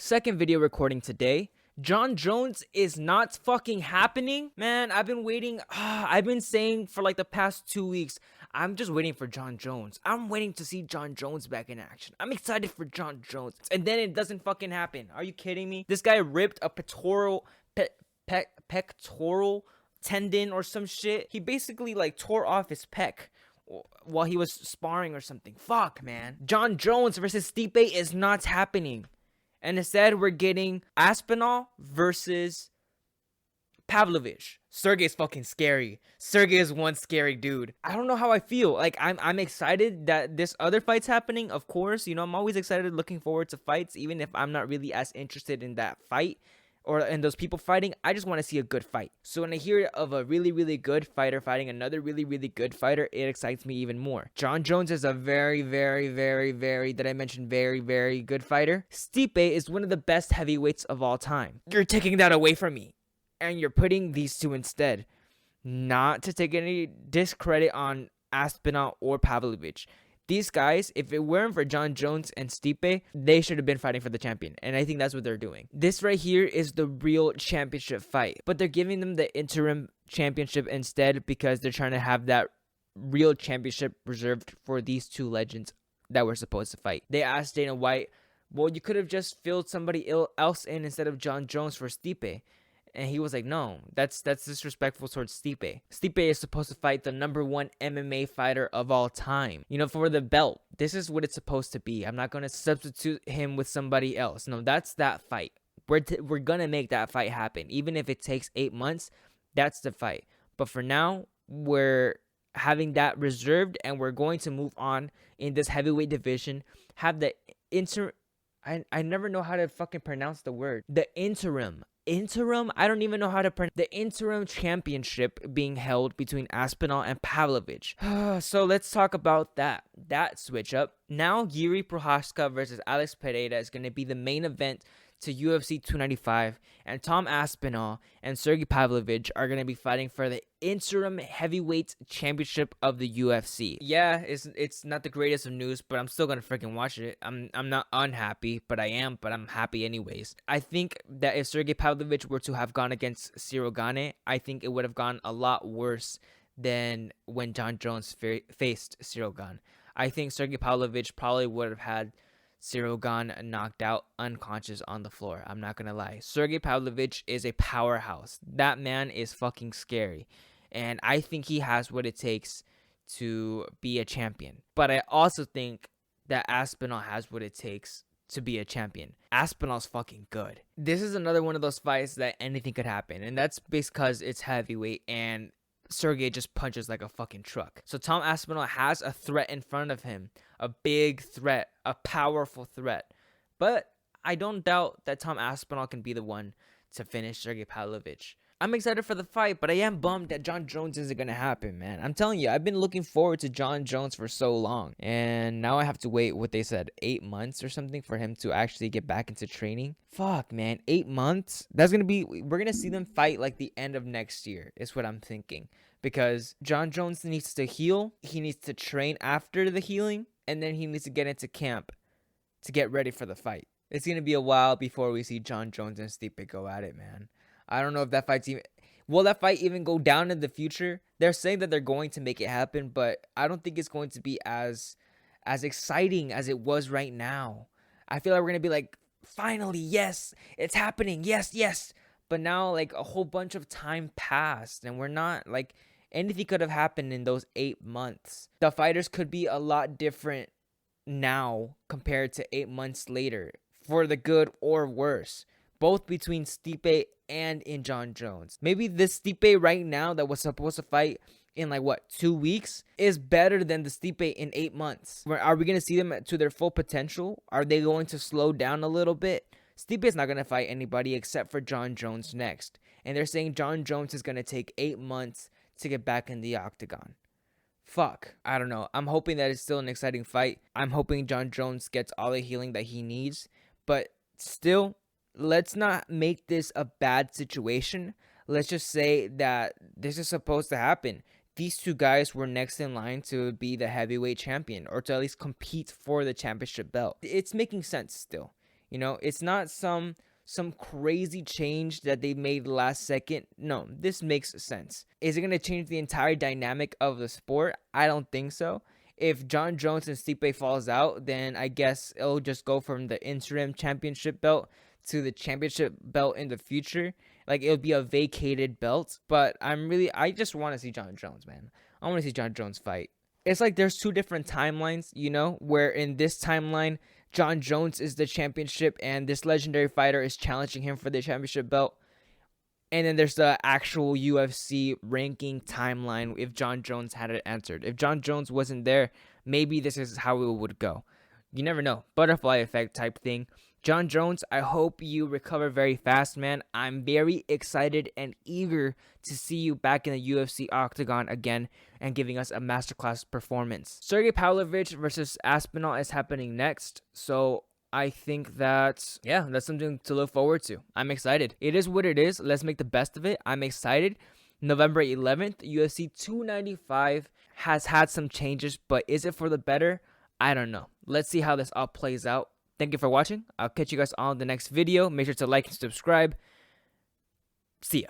Second video recording today. Jon Jones is not fucking happening. Man, I've been waiting. I've been saying for like the past 2 weeks, I'm just waiting for Jon Jones. I'm waiting to see Jon Jones back in action. I'm excited for Jon Jones. And then it doesn't fucking happen. Are you kidding me? This guy ripped a pectoral tendon or some shit. He basically like tore off his pec while he was sparring or something. Fuck, man. Jon Jones versus Stipe is not happening. And instead, we're getting Aspinal versus Pavlovich. Sergey's fucking scary. Sergey is one scary dude. I don't know how I feel. Like, I'm excited that this other fight's happening. Of course, you know, I'm always excited, looking forward to fights, even if I'm not really as interested in that fight or in those people fighting. I just want to see a good fight. So when I hear of a really, really good fighter fighting another really, really good fighter, it excites me even more. Jon Jones is a very, very, very, very, did I mention very, very good fighter? Stipe is one of the best heavyweights of all time. You're taking that away from me, and you're putting these two instead. Not to take any discredit on Aspinal or Pavlovich. These guys, if it weren't for Jon Jones and Stipe, they should have been fighting for the champion. And I think that's what they're doing. This right here is the real championship fight. But they're giving them the interim championship instead because they're trying to have that real championship reserved for these two legends that were supposed to fight. They asked Dana White, well, you could have just filled somebody else in instead of Jon Jones for Stipe. And he was like, no, that's disrespectful towards Stipe. Stipe is supposed to fight the #1 MMA fighter of all time. You know, for the belt. This is what it's supposed to be. I'm not going to substitute him with somebody else. No, that's that fight. We're going to make that fight happen. Even if it takes 8 months, that's the fight. But for now, we're having that reserved and we're going to move on in this heavyweight division. Have the I never know how to fucking pronounce the word. The interim, I don't even know how to pronounce the interim championship being held between Aspinal and Pavlovich. So let's talk about that switch up. Now Yuri Prochazka versus Alex Pereira is going to be the main event to UFC 295, and Tom Aspinall and Sergey Pavlovich are going to be fighting for the interim heavyweight championship of the UFC. Yeah, it's not the greatest of news, but I'm still going to freaking watch it. I'm not unhappy, but I'm happy anyways. I think that if Sergey Pavlovich were to have gone against Cyril Gane, I think it would have gone a lot worse than when Jon Jones faced Cyril Gane. I think Sergey Pavlovich probably would have had Cyril Gane knocked out unconscious on the floor. I'm not going to lie. Sergey Pavlovich is a powerhouse. That man is fucking scary. And I think he has what it takes to be a champion. But I also think that Aspinall has what it takes to be a champion. Aspinall's fucking good. This is another one of those fights that anything could happen. And that's because it's heavyweight and Sergey just punches like a fucking truck. So Tom Aspinall has a threat in front of him. A big threat. A powerful threat. But I don't doubt that Tom Aspinall can be the one to finish Sergey Pavlovich. I'm excited for the fight, but I am bummed that Jon Jones isn't going to happen, man. I'm telling you, I've been looking forward to Jon Jones for so long. And now I have to wait, what they said, 8 months or something for him to actually get back into training. Fuck, man. 8 months? We're going to see them fight like the end of next year, is what I'm thinking. Because Jon Jones needs to heal. He needs to train after the healing. And then he needs to get into camp to get ready for the fight. It's going to be a while before we see Jon Jones and Stipe go at it, man. I don't know if that fight's even... Will that fight even go down in the future? They're saying that they're going to make it happen, but I don't think it's going to be as exciting as it was right now. I feel like we're going to be like, finally, yes, it's happening, yes. But now, like, a whole bunch of time passed, and we're not, like... Anything could have happened in those 8 months. The fighters could be a lot different now compared to 8 months later, for the good or worse, both between Stipe and in Jon Jones. Maybe this Stipe right now that was supposed to fight in 2 weeks is better than the Stipe in 8 months. Are we going to see them to their full potential? Are they going to slow down a little bit? Stipe is not going to fight anybody except for Jon Jones next. And they're saying Jon Jones is going to take 8 months to get back in the octagon. Fuck. I don't know. I'm hoping that it's still an exciting fight. I'm hoping Jon Jones gets all the healing that he needs. But still, let's not make this a bad situation. Let's just say that this is supposed to happen. These two guys were next in line to be the heavyweight champion, or to at least compete for the championship belt. It's making sense still. You know, it's not some crazy change that they made last second. No, this makes sense. Is it going to change the entire dynamic of the sport? I don't think so. If Jon Jones and Stipe falls out, then I guess it'll just go from the interim championship belt to the championship belt in the future. Like, it'll be a vacated belt. But I just want to see Jon Jones, man. I want to see Jon Jones fight. It's like there's two different timelines, you know, where in this timeline, Jon Jones is the championship and this legendary fighter is challenging him for the championship belt. And then there's the actual UFC ranking timeline if Jon Jones had it entered. If Jon Jones wasn't there, maybe this is how it would go. You never know. Butterfly effect type thing. Jon Jones, I hope you recover very fast, man. I'm very excited and eager to see you back in the UFC octagon again and giving us a masterclass performance. Sergey Pavlovich versus Aspinal is happening next, so I think that's something to look forward to. I'm excited. It is what it is. Let's make the best of it. I'm excited. November 11th, UFC 295 has had some changes, but is it for the better? I don't know. Let's see how this all plays out. Thank you for watching. I'll catch you guys on the next video. Make sure to like and subscribe. See ya.